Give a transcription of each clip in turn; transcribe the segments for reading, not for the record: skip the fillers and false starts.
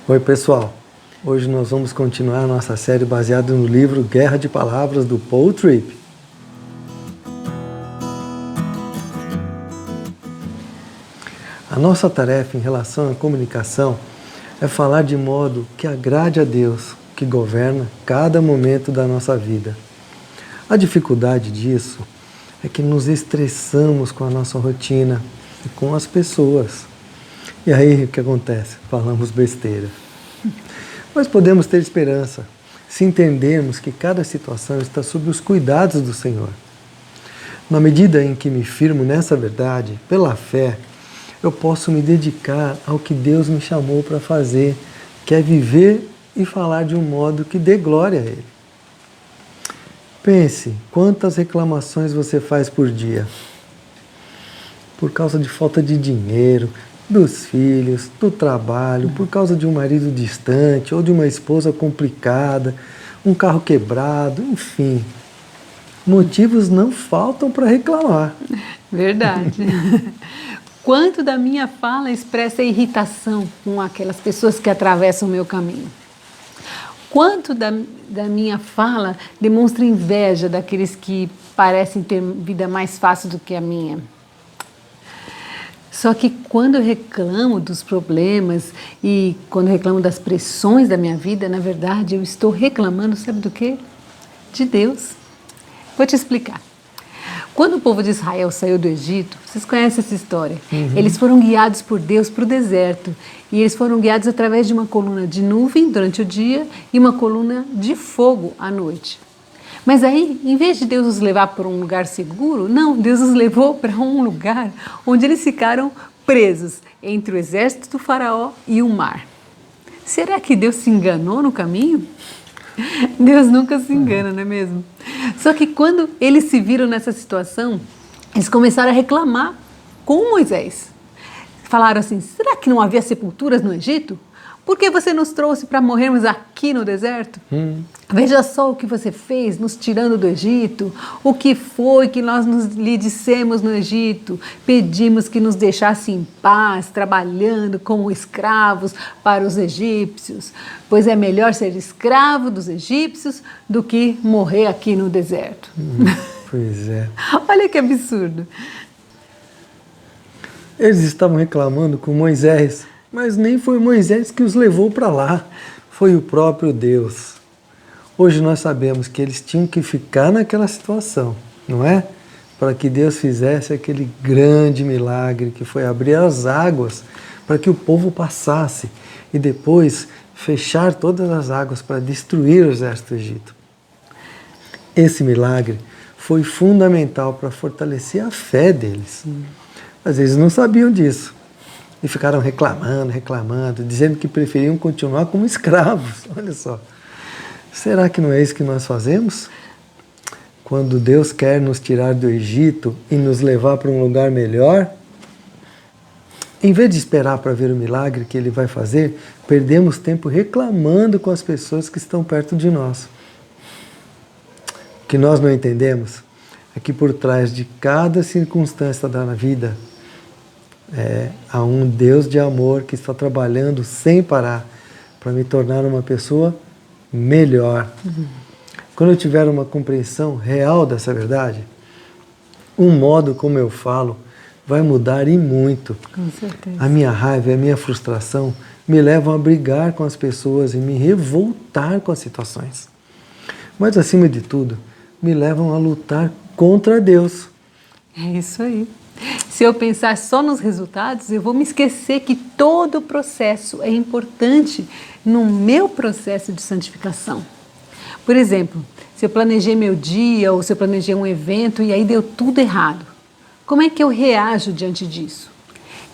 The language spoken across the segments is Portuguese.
Oi pessoal, hoje nós vamos continuar a nossa série baseada no livro Guerra de Palavras do Paul Tripp. A nossa tarefa em relação à comunicação é falar de modo que agrade a Deus, que governa cada momento da nossa vida. A dificuldade disso é que nos estressamos com a nossa rotina e com as pessoas. E aí o que acontece? Falamos besteira. Mas podemos ter esperança se entendermos que cada situação está sob os cuidados do Senhor. Na medida em que me firmo nessa verdade, pela fé, eu posso me dedicar ao que Deus me chamou para fazer, que é viver e falar de um modo que dê glória a Ele. Pense, quantas reclamações você faz por dia? Por causa de falta de dinheiro, dos filhos, do trabalho, por causa de um marido distante ou de uma esposa complicada, um carro quebrado, enfim. Motivos não faltam para reclamar. Verdade. Quanto da minha fala expressa irritação com aquelas pessoas que atravessam o meu caminho? Quanto da minha fala demonstra inveja daqueles que parecem ter vida mais fácil do que a minha? Só que quando eu reclamo dos problemas e quando eu reclamo das pressões da minha vida, na verdade eu estou reclamando, sabe do quê? De Deus. Vou te explicar. Quando o povo de Israel saiu do Egito, vocês conhecem essa história? Eles foram guiados por Deus para o deserto. E eles foram guiados através de uma coluna de nuvem durante o dia e uma coluna de fogo à noite. Mas aí, em vez de Deus os levar para um lugar seguro, não, Deus os levou para um lugar onde eles ficaram presos entre o exército do faraó e o mar. Será que Deus se enganou no caminho? Deus nunca se engana, não é mesmo? Só que quando eles se viram nessa situação, eles começaram a reclamar com Moisés. Falaram assim, será que não havia sepulturas no Egito? Por que você nos trouxe para morrermos aqui no deserto? Veja só o que você fez nos tirando do Egito, o que foi que nós lhe dissemos no Egito. Pedimos que nos deixasse em paz, trabalhando como escravos para os egípcios, pois é melhor ser escravo dos egípcios do que morrer aqui no deserto. Pois é. Olha que absurdo. Eles estavam reclamando com Moisés, mas nem foi Moisés que os levou para lá, foi o próprio Deus. Hoje nós sabemos que eles tinham que ficar naquela situação, não é? Para que Deus fizesse aquele grande milagre que foi abrir as águas para que o povo passasse e depois fechar todas as águas para destruir o exército do Egito. Esse milagre foi fundamental para fortalecer a fé deles. Mas eles não sabiam disso. E ficaram reclamando, dizendo que preferiam continuar como escravos. Olha só. Será que não é isso que nós fazemos? Quando Deus quer nos tirar do Egito e nos levar para um lugar melhor, em vez de esperar para ver o milagre que Ele vai fazer, perdemos tempo reclamando com as pessoas que estão perto de nós. O que nós não entendemos é que por trás de cada circunstância da vida, há um Deus de amor que está trabalhando sem parar para me tornar uma pessoa melhor. Quando eu tiver uma compreensão real dessa verdade, o modo como eu falo vai mudar e muito. Com certeza. A minha raiva e a minha frustração me levam a brigar com as pessoas e me revoltar com as situações. Mas, acima de tudo, me levam a lutar contra Deus. É isso aí. Se eu pensar só nos resultados, eu vou me esquecer que todo o processo é importante no meu processo de santificação. Por exemplo, se eu planejei meu dia ou se eu planejei um evento e aí deu tudo errado, como é que eu reajo diante disso?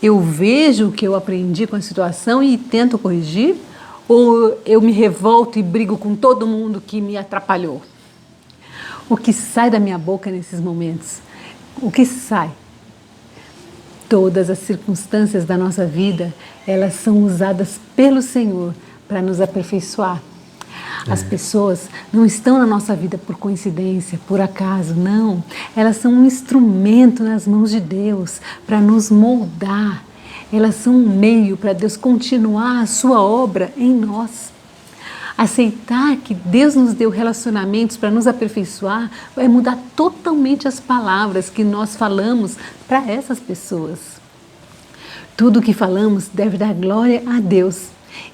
Eu vejo o que eu aprendi com a situação e tento corrigir? Ou eu me revolto e brigo com todo mundo que me atrapalhou? O que sai da minha boca nesses momentos? O que sai? Todas as circunstâncias da nossa vida, elas são usadas pelo Senhor para nos aperfeiçoar. As pessoas não estão na nossa vida por coincidência, por acaso, não. Elas são um instrumento nas mãos de Deus para nos moldar. Elas são um meio para Deus continuar a sua obra em nós. Aceitar que Deus nos deu relacionamentos para nos aperfeiçoar vai mudar totalmente as palavras que nós falamos para essas pessoas. Tudo o que falamos deve dar glória a Deus.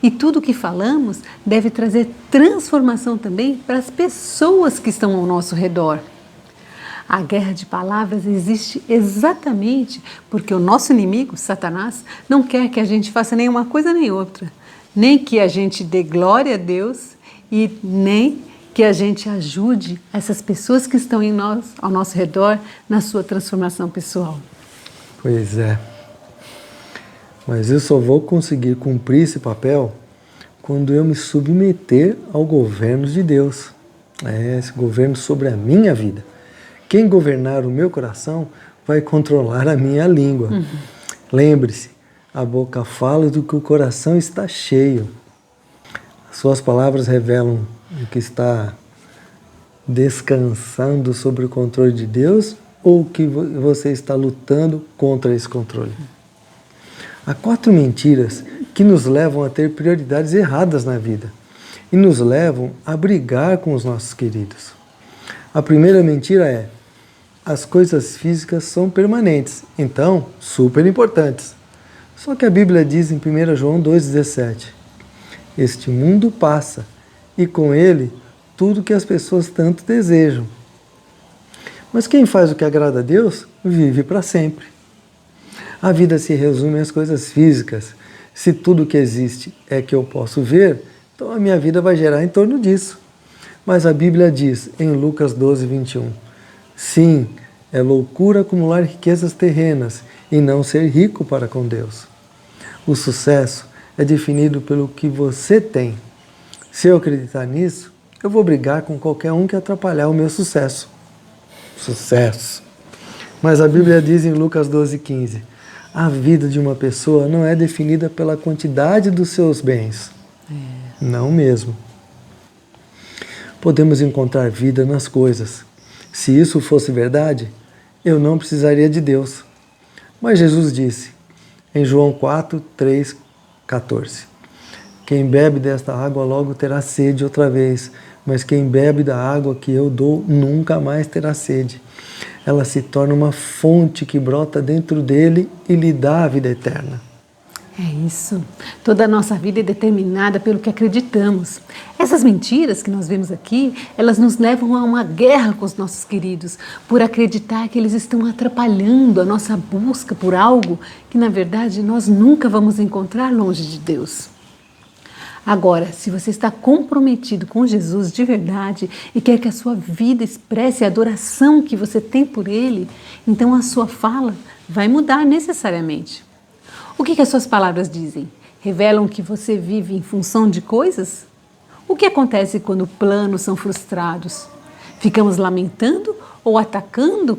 E tudo o que falamos deve trazer transformação também para as pessoas que estão ao nosso redor. A guerra de palavras existe exatamente porque o nosso inimigo, Satanás, não quer que a gente faça nenhuma coisa nem outra. Nem que a gente dê glória a Deus e nem que a gente ajude essas pessoas que estão em nós, ao nosso redor na sua transformação pessoal. Pois é. Mas eu só vou conseguir cumprir esse papel quando eu me submeter ao governo de Deus. Esse governo sobre a minha vida. Quem governar o meu coração vai controlar a minha língua. Lembre-se, a boca fala do que o coração está cheio. Suas palavras revelam o que está descansando sobre o controle de Deus ou que você está lutando contra esse controle. Há 4 mentiras que nos levam a ter prioridades erradas na vida e nos levam a brigar com os nossos queridos. A primeira mentira é: as coisas físicas são permanentes, então super importantes. Só que a Bíblia diz em 1 João 2,17: este mundo passa e com ele tudo que as pessoas tanto desejam. Mas quem faz o que agrada a Deus vive para sempre. A vida se resume às coisas físicas. Se tudo que existe é que eu posso ver, então a minha vida vai girar em torno disso. Mas a Bíblia diz em Lucas 12:21: sim, é loucura acumular riquezas terrenas e não ser rico para com Deus. O sucesso é definido pelo que você tem. Se eu acreditar nisso, eu vou brigar com qualquer um que atrapalhar o meu sucesso. Sucesso! Mas a Bíblia diz em Lucas 12:15: a vida de uma pessoa não é definida pela quantidade dos seus bens. Não mesmo. Podemos encontrar vida nas coisas. Se isso fosse verdade, eu não precisaria de Deus. Mas Jesus disse, em João 4:3-14: quem bebe desta água logo terá sede outra vez, mas quem bebe da água que eu dou nunca mais terá sede. Ela se torna uma fonte que brota dentro dele e lhe dá a vida eterna. É isso. Toda a nossa vida é determinada pelo que acreditamos. Essas mentiras que nós vemos aqui, elas nos levam a uma guerra com os nossos queridos, por acreditar que eles estão atrapalhando a nossa busca por algo que, na verdade, nós nunca vamos encontrar longe de Deus. Agora, se você está comprometido com Jesus de verdade e quer que a sua vida expresse a adoração que você tem por Ele, então a sua fala vai mudar necessariamente. O que as suas palavras dizem? Revelam que você vive em função de coisas? O que acontece quando planos são frustrados? Ficamos lamentando ou atacando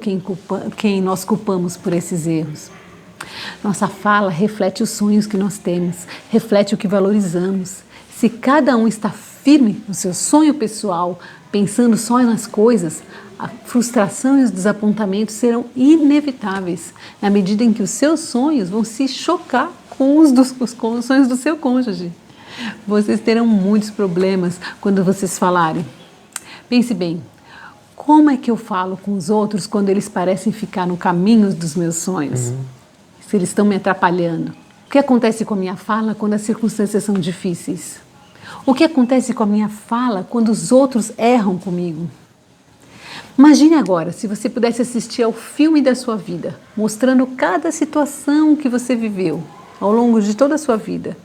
quem nós culpamos por esses erros? Nossa fala reflete os sonhos que nós temos, reflete o que valorizamos. Se cada um está firme no seu sonho pessoal, pensando só nas coisas, a frustração e os desapontamentos serão inevitáveis, na medida em que os seus sonhos vão se chocar com os sonhos do seu cônjuge. Vocês terão muitos problemas quando vocês falarem. Pense bem, como é que eu falo com os outros quando eles parecem ficar no caminho dos meus sonhos? Se eles estão me atrapalhando? O que acontece com a minha fala quando as circunstâncias são difíceis? O que acontece com a minha fala quando os outros erram comigo? Imagine agora se você pudesse assistir ao filme da sua vida, mostrando cada situação que você viveu ao longo de toda a sua vida.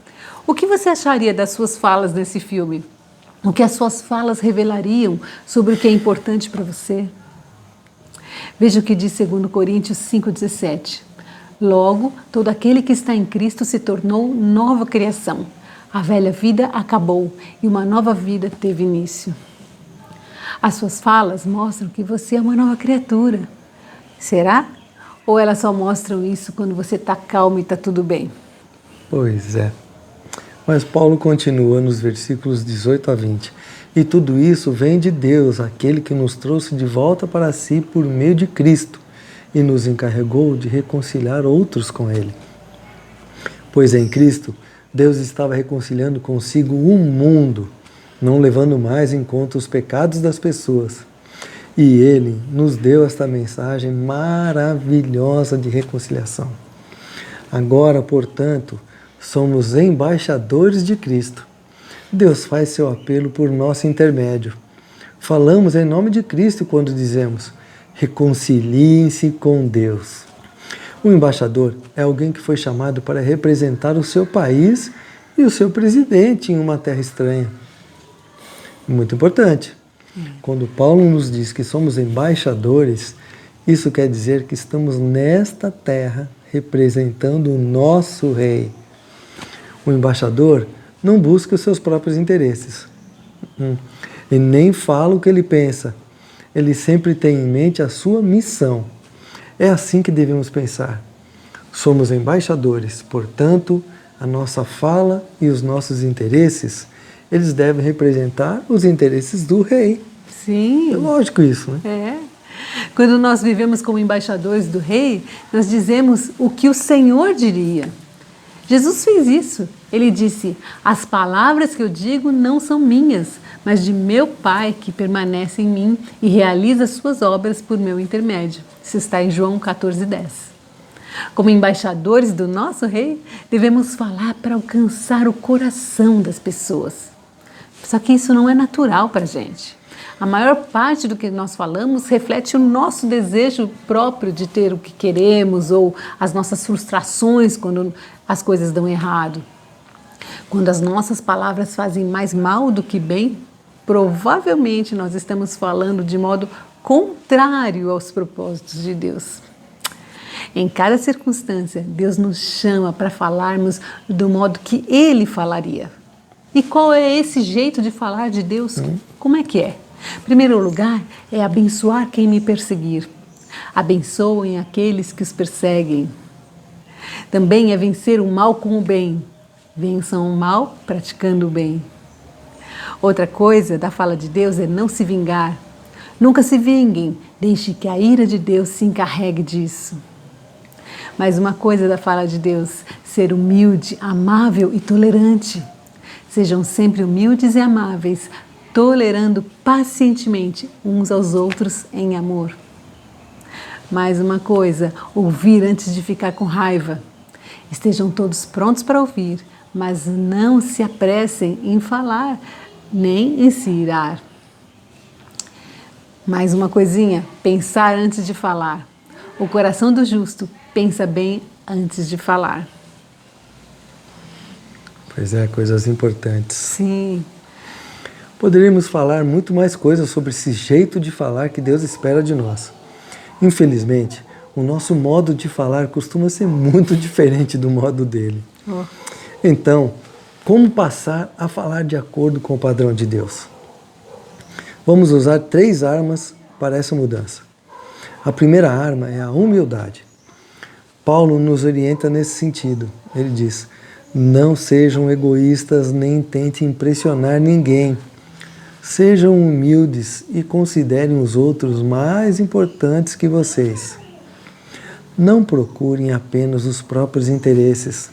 O que você acharia das suas falas nesse filme? O que as suas falas revelariam sobre o que é importante para você? Veja o que diz 2 Coríntios 5,17. Logo, todo aquele que está em Cristo se tornou nova criação. A velha vida acabou e uma nova vida teve início. As suas falas mostram que você é uma nova criatura. Será? Ou elas só mostram isso quando você está calmo e está tudo bem? Pois é. Mas Paulo continua nos versículos 18-20. E tudo isso vem de Deus, aquele que nos trouxe de volta para si por meio de Cristo e nos encarregou de reconciliar outros com Ele. Pois em Cristo, Deus estava reconciliando consigo o mundo, não levando mais em conta os pecados das pessoas. E Ele nos deu esta mensagem maravilhosa de reconciliação. Agora, portanto, somos embaixadores de Cristo. Deus faz seu apelo por nosso intermédio. Falamos em nome de Cristo quando dizemos: reconciliem-se com Deus. O embaixador é alguém que foi chamado para representar o seu país e o seu presidente em uma terra estranha. Muito importante. Quando Paulo nos diz que somos embaixadores, isso quer dizer que estamos nesta terra representando o nosso rei. O embaixador não busca os seus próprios interesses e nem fala o que ele pensa. Ele sempre tem em mente a sua missão. É assim que devemos pensar. Somos embaixadores, portanto, a nossa fala e os nossos interesses, eles devem representar os interesses do rei. Sim. É lógico isso, né? É. Quando nós vivemos como embaixadores do rei, nós dizemos o que o Senhor diria. Jesus fez isso. Ele disse: as palavras que eu digo não são minhas, mas de meu Pai que permanece em mim e realiza suas obras por meu intermédio. Isso está em João 14:10. Como embaixadores do nosso rei, devemos falar para alcançar o coração das pessoas. Só que isso não é natural para a gente. A maior parte do que nós falamos reflete o nosso desejo próprio de ter o que queremos ou as nossas frustrações quando as coisas dão errado. Quando as nossas palavras fazem mais mal do que bem, provavelmente nós estamos falando de modo contrário aos propósitos de Deus. Em cada circunstância, Deus nos chama para falarmos do modo que Ele falaria. E qual é esse jeito de falar de Deus? Como é que é? Em primeiro lugar, é abençoar quem me perseguir. Abençoem aqueles que os perseguem. Também é vencer o mal com o bem. Vençam o mal praticando o bem. Outra coisa da fala de Deus é não se vingar. Nunca se vinguem, deixe que a ira de Deus se encarregue disso. Mais uma coisa da fala de Deus: ser humilde, amável e tolerante. Sejam sempre humildes e amáveis, tolerando pacientemente uns aos outros em amor. Mais uma coisa: ouvir antes de ficar com raiva. Estejam todos prontos para ouvir, mas não se apressem em falar, nem em se irar. Mais uma coisinha: pensar antes de falar. O coração do justo pensa bem antes de falar. Pois é, coisas importantes. Sim. Poderíamos falar muito mais coisas sobre esse jeito de falar que Deus espera de nós. Infelizmente, o nosso modo de falar costuma ser muito diferente do modo dele. Então, como passar a falar de acordo com o padrão de Deus? Vamos usar 3 armas para essa mudança. A primeira arma é a humildade. Paulo nos orienta nesse sentido. Ele diz: não sejam egoístas nem tentem impressionar ninguém. Sejam humildes e considerem os outros mais importantes que vocês. Não procurem apenas os próprios interesses,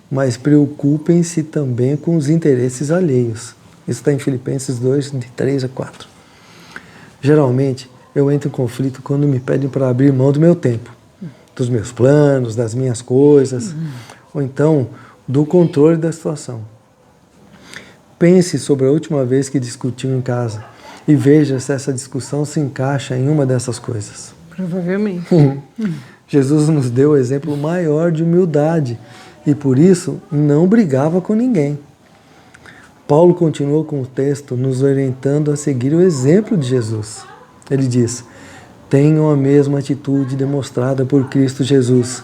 mas preocupem-se também com os interesses alheios. Isso está em Filipenses 2, de 3 a 4. Geralmente, eu entro em conflito quando me pedem para abrir mão do meu tempo, dos meus planos, das minhas coisas, ou então do controle da situação. Pense sobre a última vez que discutiu em casa e veja se essa discussão se encaixa em uma dessas coisas. Provavelmente. Jesus nos deu o exemplo maior de humildade e por isso não brigava com ninguém. Paulo continuou com o texto nos orientando a seguir o exemplo de Jesus. Ele diz: tenham a mesma atitude demonstrada por Cristo Jesus.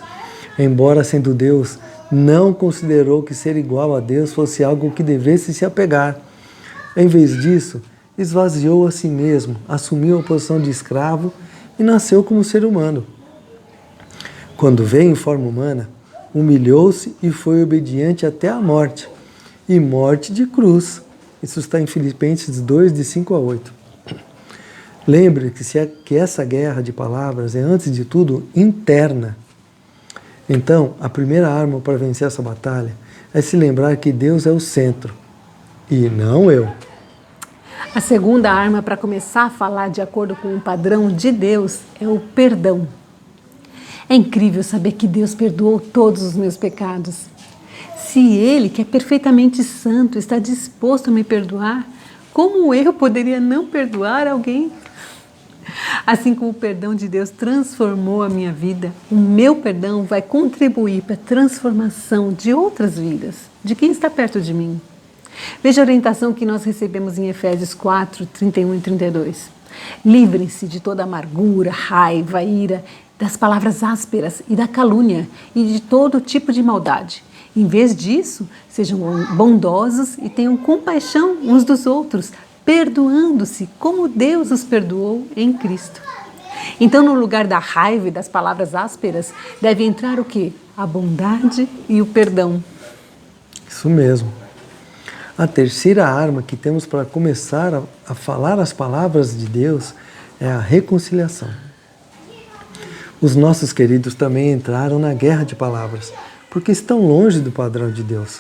Embora sendo Deus, não considerou que ser igual a Deus fosse algo que devesse se apegar. Em vez disso, esvaziou a si mesmo, assumiu a posição de escravo e nasceu como ser humano. Quando veio em forma humana, humilhou-se e foi obediente até a morte, e morte de cruz. Isso está em Filipenses 2, de 5 a 8. Lembre que essa guerra de palavras é, antes de tudo, interna. Então, a primeira arma para vencer essa batalha é se lembrar que Deus é o centro e não eu. A segunda arma para começar a falar de acordo com o padrão de Deus é o perdão. É incrível saber que Deus perdoou todos os meus pecados. Se Ele, que é perfeitamente santo, está disposto a me perdoar, como eu poderia não perdoar alguém? Assim como o perdão de Deus transformou a minha vida, o meu perdão vai contribuir para a transformação de outras vidas, de quem está perto de mim. Veja a orientação que nós recebemos em Efésios 4, 31 e 32. Livrem-se de toda amargura, raiva, ira, das palavras ásperas e da calúnia e de todo tipo de maldade. Em vez disso, sejam bondosos e tenham compaixão uns dos outros, perdoando-se como Deus os perdoou em Cristo. Então, no lugar da raiva e das palavras ásperas, deve entrar o quê? A bondade e o perdão. Isso mesmo. A terceira arma que temos para começar a falar as palavras de Deus é a reconciliação. Os nossos queridos também entraram na guerra de palavras, porque estão longe do padrão de Deus.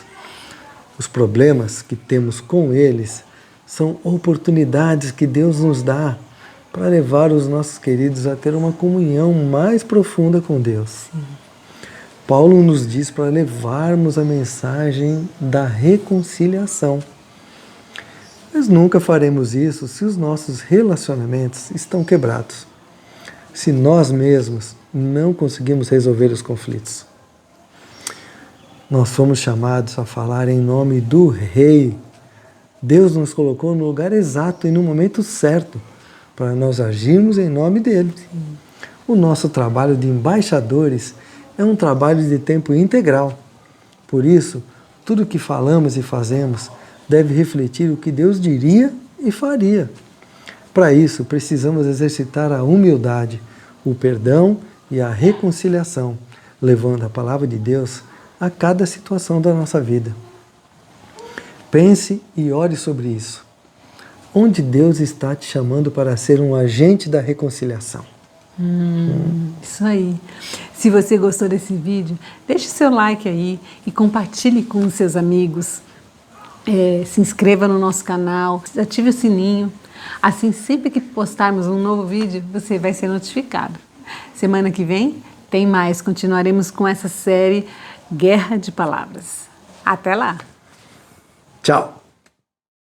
Os problemas que temos com eles são oportunidades que Deus nos dá para levar os nossos queridos a ter uma comunhão mais profunda com Deus. Sim. Paulo nos diz para levarmos a mensagem da reconciliação. Mas nunca faremos isso se os nossos relacionamentos estão quebrados, se nós mesmos não conseguimos resolver os conflitos. Nós fomos chamados a falar em nome do Rei. Deus nos colocou no lugar exato e no momento certo para nós agirmos em nome dele. Sim. O nosso trabalho de embaixadores é um trabalho de tempo integral. Por isso, tudo que falamos e fazemos deve refletir o que Deus diria e faria. Para isso, precisamos exercitar a humildade, o perdão e a reconciliação, levando a palavra de Deus a cada situação da nossa vida. Pense e ore sobre isso. Onde Deus está te chamando para ser um agente da reconciliação? Isso aí. Se você gostou desse vídeo, deixe seu like aí e compartilhe com os seus amigos. Se inscreva no nosso canal, ative o sininho. Assim, sempre que postarmos um novo vídeo, você vai ser notificado. Semana que vem tem mais. Continuaremos com essa série Guerra de Palavras. Até lá! Tchau!